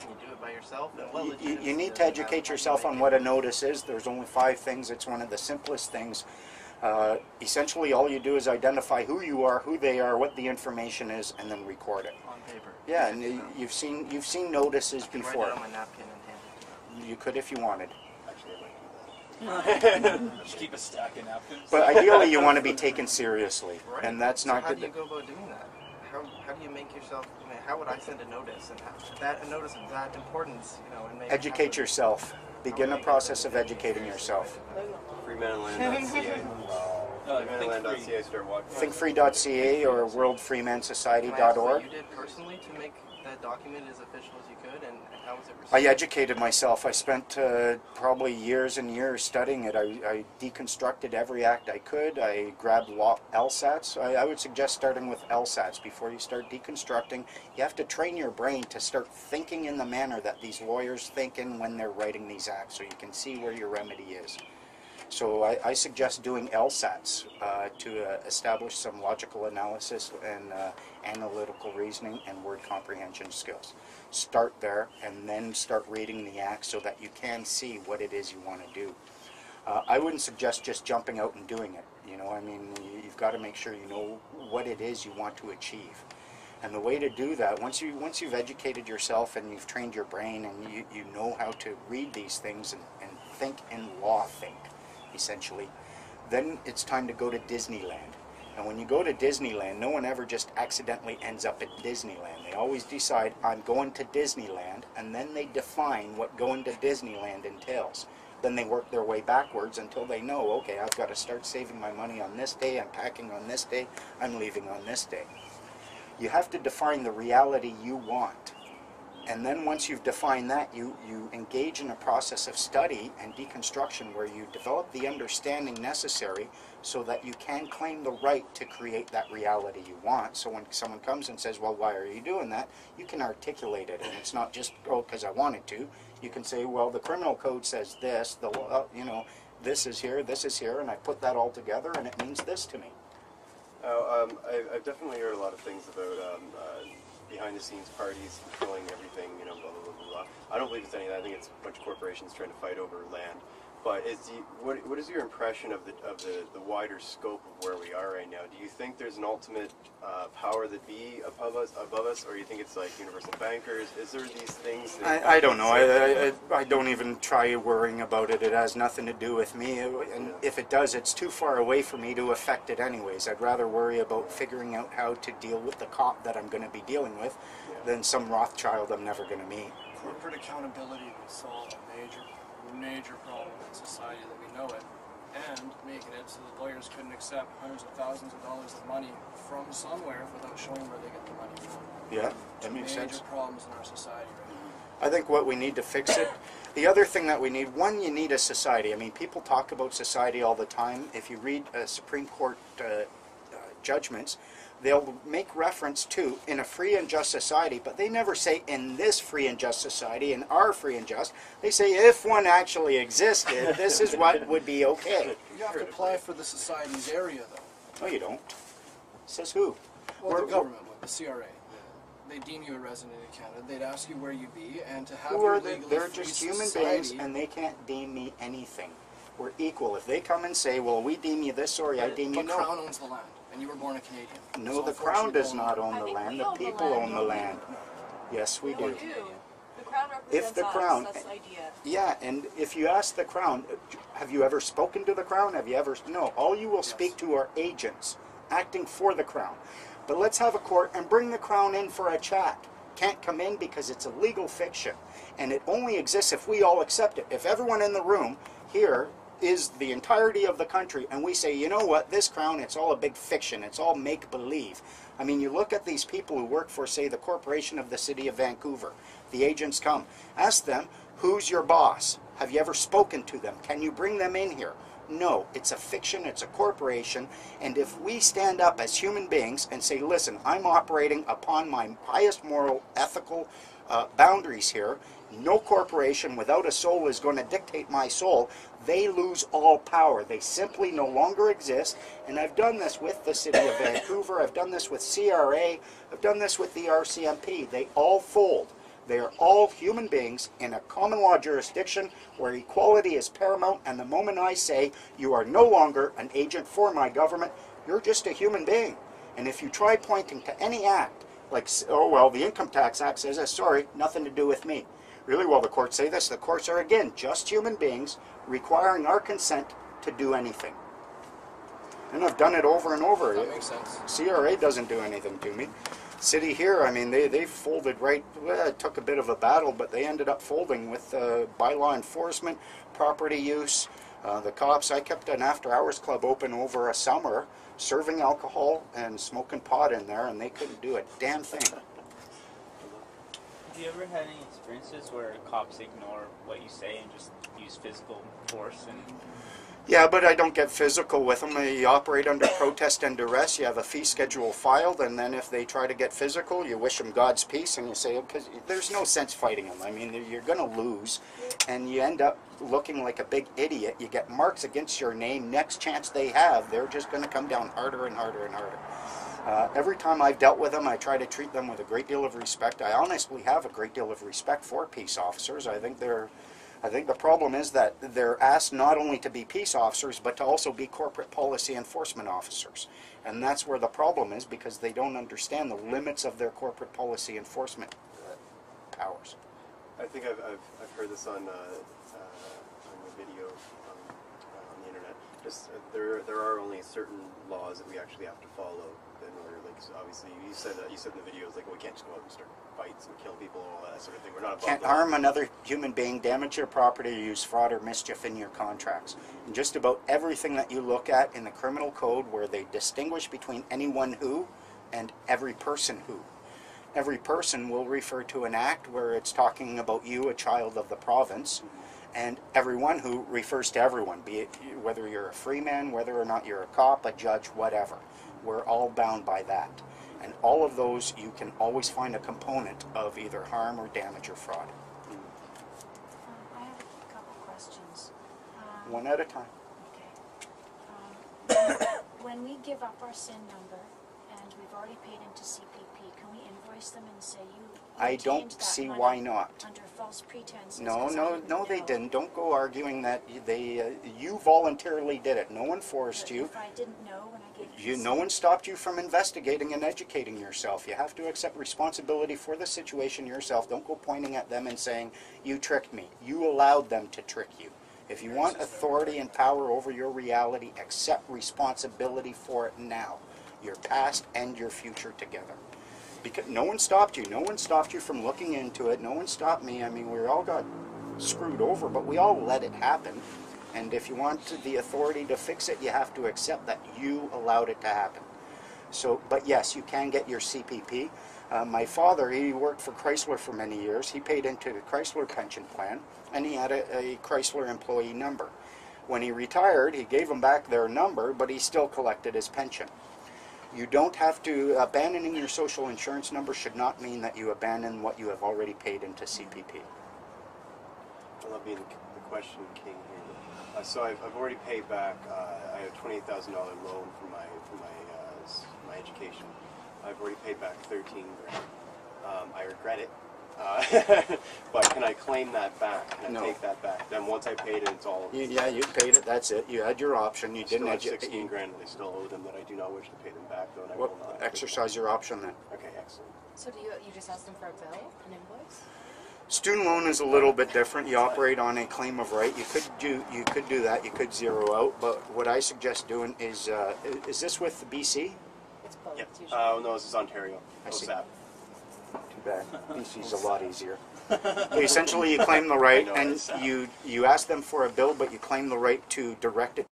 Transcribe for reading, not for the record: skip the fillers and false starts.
Can you do it by yourself? And what you need to educate yourself on what a notice is. There's only 5 things. It's one of the simplest things. Essentially, all you do is identify who you are, who they are, what the information is, and then record it. On paper. Yeah, and you've seen notices before. Write it on my napkin and hand it to them. You could if you wanted. Actually, I might do that. Just keep a stack of napkins. But ideally, you want to be taken seriously, Right. and that's not How good. do you go about doing that? How do you make yourself? I mean, how would I send a notice, and a notice of that importance, and make Educate yourself. Begin a process of educating yourself. Freemanland.ca. Freemanland.ca, start walking. Thinkfree.ca or worldfreemansociety.org. You did personally to make that document as official as you could, and how was it received? I educated myself. I spent probably years and years studying it. I deconstructed every act I could. I grabbed LSATs. I would suggest starting with LSATs before you start deconstructing. You have to train your brain to start thinking in the manner that these lawyers think in when they're writing these acts, so you can see where your remedy is. So I suggest doing LSATs to establish some logical analysis and analytical reasoning and word comprehension skills. Start there and then start reading the act so that you can see what it is you want to do. I wouldn't suggest just jumping out and doing it. I mean, you've got to make sure you know what it is you want to achieve. And the way to do that, once you've educated yourself and you've trained your brain and you know how to read these things and think in law think, essentially, then it's time to go to Disneyland. And when you go to Disneyland, no one ever just accidentally ends up at Disneyland. They always decide, I'm going to Disneyland, and then they define what going to Disneyland entails. Then they work their way backwards until they know, okay, I've got to start saving my money on this day, I'm packing on this day, I'm leaving on this day. You have to define the reality you want. And then once you've defined that, you engage in a process of study and deconstruction where you develop the understanding necessary so that you can claim the right to create that reality you want. So when someone comes and says, well, why are you doing that? You can articulate it, and it's not just, oh, because I wanted to. You can say, well, the criminal code says this, this is here, and I put that all together, and it means this to me. I've definitely heard a lot of things about behind-the-scenes parties controlling everything, blah, blah, blah, blah, blah. I don't believe it's any of that. I think it's a bunch of corporations trying to fight over land. But what is your impression of the wider scope of where we are right now? Do you think there's an ultimate power that be above us, or do you think it's like universal bankers? Is there these things that I don't know. I don't even try worrying about it. It has nothing to do with me. And if it does, it's too far away for me to affect it anyways. I'd rather worry about figuring out how to deal with the cop that I'm going to be dealing with than some Rothschild I'm never going to meet. Corporate accountability would solve a major problem in society that we know it, and making it so that lawyers couldn't accept hundreds of thousands of dollars of money from somewhere without showing where they get the money from. Yeah, that makes sense. Major problems in our society right now. I think what we need to fix it. The other thing that we need, one, you need a society. I mean, people talk about society all the time. If you read Supreme Court judgments, they'll make reference to in a free and just society, but they never say in this free and just society, in our free and just. They say if one actually existed, this is what would be okay. You have to apply for the society's area, though. No, you don't. Says who? Well, the government would, the CRA. They deem you a resident in Canada. They'd ask you where you be, and to have Who your are they? legally They're free just human society, beings, and they can't deem me anything. We're equal. If they come and say, well, we deem you this, or I deem you the no. Crown owns the land, and you were born a Canadian. No, So the Crown does unfortunately, not own the I think land. we The own the people land. own the land. Yes, we We do. do. The Crown represents the us. Crown- That's the idea. Yeah, and if you ask the Crown, have you ever spoken to the Crown? Have you ever? No. All you will speak to are agents acting for the Crown. But let's have a court and bring the Crown in for a chat. Can't come in because it's a legal fiction, and it only exists if we all accept it. If everyone in the room here is the entirety of the country, and we say, you know what, this Crown, it's all a big fiction, it's all make-believe. I mean, you look at these people who work for, say, the Corporation of the City of Vancouver. The agents come. Ask them, who's your boss? Have you ever spoken to them? Can you bring them in here? No, it's a fiction, it's a corporation, and if we stand up as human beings and say, listen, I'm operating upon my highest moral, ethical boundaries here, no corporation without a soul is going to dictate my soul, they lose all power. They simply no longer exist, and I've done this with the City of Vancouver, I've done this with CRA, I've done this with the RCMP. They all fold. They are all human beings in a common law jurisdiction where equality is paramount, and the moment I say you are no longer an agent for my government, you're just a human being. And if you try pointing to any act, like, oh, well, the Income Tax Act says this, sorry, nothing to do with me. Really, well, the courts say this. The courts are, again, just human beings requiring our consent to do anything. And I've done it over and over. That makes sense. CRA doesn't do anything to me. City here, I mean, they folded right, well, it took a bit of a battle, but they ended up folding with bylaw enforcement, property use, the cops. I kept an after-hours club open over a summer, serving alcohol and smoking pot in there, and they couldn't do a damn thing. Have you ever had any experiences where cops ignore what you say and just use physical force? And Yeah, but I don't get physical with them. You operate under protest and duress. You have a fee schedule filed, and then if they try to get physical, you wish them God's peace, and you say, because there's no sense fighting them. I mean, you're going to lose, and you end up looking like a big idiot. You get marks against your name. Next chance they have, they're just going to come down harder and harder and harder. Every time I've dealt with them, I try to treat them with a great deal of respect. I honestly have a great deal of respect for peace officers. I think the problem is that they're asked not only to be peace officers, but to also be corporate policy enforcement officers. And that's where the problem is, because they don't understand the limits of their corporate policy enforcement powers. I think I've heard this on the video on the internet. Just there are only certain laws that we actually have to follow in order. Like, so obviously, you said in the videos, like, well, we can't just go out and start fights and kill people and all that sort of thing. We're not above Can't that. harm another human being, damage your property, or use fraud or mischief in your contracts. And just about everything that you look at in the criminal code, where they distinguish between anyone who and every person who. Every person will refer to an act where it's talking about you, a child of the province, and everyone who refers to everyone, be it whether you're a free man, whether or not you're a cop, a judge, whatever. We're all bound by that. And all of those, you can always find a component of either harm or damage or fraud. I have a couple questions. One at a time. Okay. When we give up our SIN number and we've already paid into CPP, can we invoice them and say you I don't obtained that see money why not. under false pretenses? No, 'Cause I no, didn't no, they know. didn't. Don't go arguing that you voluntarily did it. No one forced But you. if I didn't know when I gave You, no one stopped you from investigating and educating yourself. You have to accept responsibility for the situation yourself. Don't go pointing at them and saying, you tricked me. You allowed them to trick you. If you want authority and power over your reality, accept responsibility for it now. Your past and your future together. Because no one stopped you. No one stopped you from looking into it. No one stopped me. I mean, we all got screwed over, but we all let it happen. And if you want the authority to fix it, you have to accept that you allowed it to happen. So, but yes, you can get your CPP. My father, he worked for Chrysler for many years. He paid into the Chrysler pension plan, and he had a Chrysler employee number. When he retired, he gave them back their number, but he still collected his pension. You don't have to, abandoning your social insurance number should not mean that you abandon what you have already paid into CPP. I love being the question king here. So I've already paid back. I have $28,000 loan for my education. I've already paid back $13,000. I regret it. But can I claim that back? Can I No. take that back? Then once I paid it, it's all. Yeah, you paid it. That's it. You had your option. You I still didn't have educate. $16,000 and I still owe them that I do not wish to pay them back, though, and I Well, will not. exercise your option then. Okay, excellent. So do you just ask them for a bill, an invoice? Student loan is a little bit different. You operate on a claim of right. You could do that. You could zero out. But what I suggest doing is this with the BC? It's both. Yep. It's usually. No, this is Ontario. I see. OSAP. Too bad. BC's a lot easier. Essentially, you claim the right, I know, and it's, you ask them for a bill, but you claim the right to direct it